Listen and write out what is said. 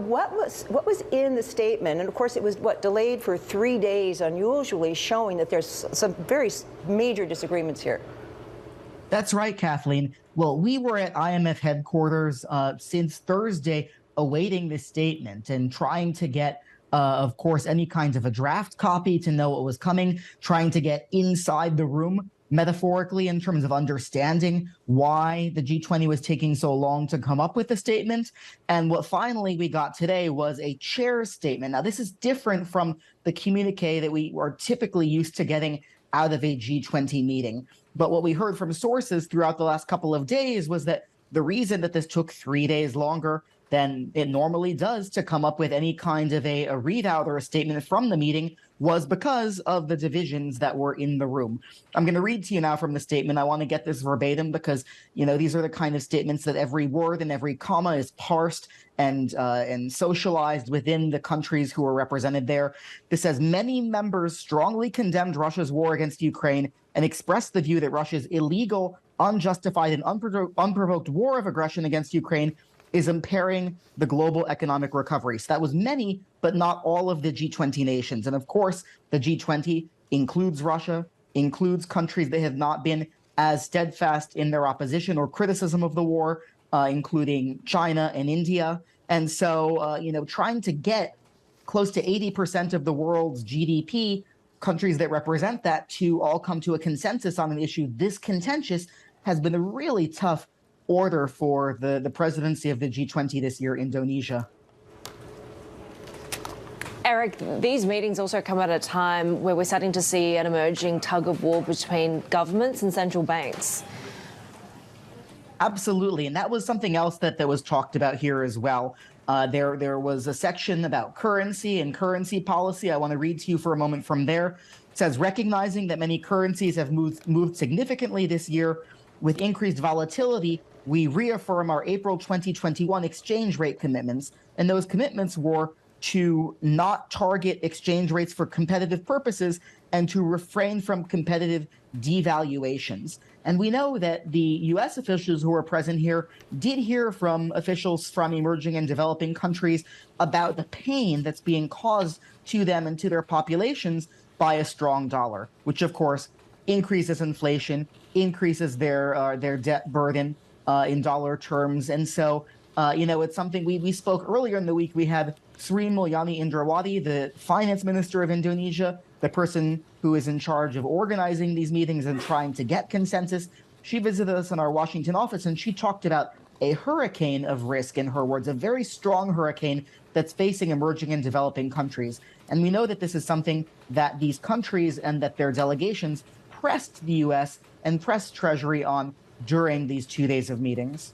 what was in the statement? And of course, it was delayed for 3 days, unusually, showing that there's some very major disagreements here. That's right, Kathleen. Well, we were at IMF headquarters since Thursday, awaiting this statement and trying to get, of course, any kinds of a draft copy to know what was coming, trying to get inside the room, metaphorically, in terms of understanding why the G20 was taking so long to come up with the statement. And what finally we got today was a chair's statement. Now, this is different from the communique that we are typically used to getting out of a G20 meeting. But what we heard from sources throughout the last couple of days was that the reason that this took 3 days longer than it normally does to come up with any kind of a readout or a statement from the meeting was because of the divisions that were in the room. I'm going to read to you now from the statement. I want to get this verbatim because, you know, these are the kind of statements that every word and every comma is parsed and socialized within the countries who are represented there. This says, many members strongly condemned Russia's war against Ukraine and expressed the view that Russia's illegal, unjustified, and unprovoked war of aggression against Ukraine is impairing the global economic recovery. So that was many, but not all of the G20 nations. And of course, the G20 includes Russia, includes countries that have not been as steadfast in their opposition or criticism of the war, including China and India. And so, trying to get close to 80% of the world's GDP, countries that represent that, to all come to a consensus on an issue this contentious has been a really tough order for the presidency of the G20 this year, Indonesia. Eric, these meetings also come at a time where we're starting to see an emerging tug of war between governments and central banks. Absolutely. And that was something else that was talked about here as well. There was a section about currency and currency policy. I want to read to you for a moment from there. It says, recognizing that many currencies have moved significantly this year with increased volatility, we reaffirm our April 2021 exchange rate commitments. And those commitments were to not target exchange rates for competitive purposes and to refrain from competitive devaluations. And we know that the U.S. officials who are present here did hear from officials from emerging and developing countries about the pain that's being caused to them and to their populations by a strong dollar, which, of course, increases inflation, increases their debt burden in dollar terms. And so, it's something we spoke earlier in the week. We had Sri Mulyani Indrawati, the finance minister of Indonesia, the person who is in charge of organizing these meetings and trying to get consensus. She visited us in our Washington office, and she talked about a hurricane of risk, in her words, a very strong hurricane that's facing emerging and developing countries. And we know that this is something that these countries and that their delegations pressed the U.S. and pressed Treasury on during these 2 days of meetings.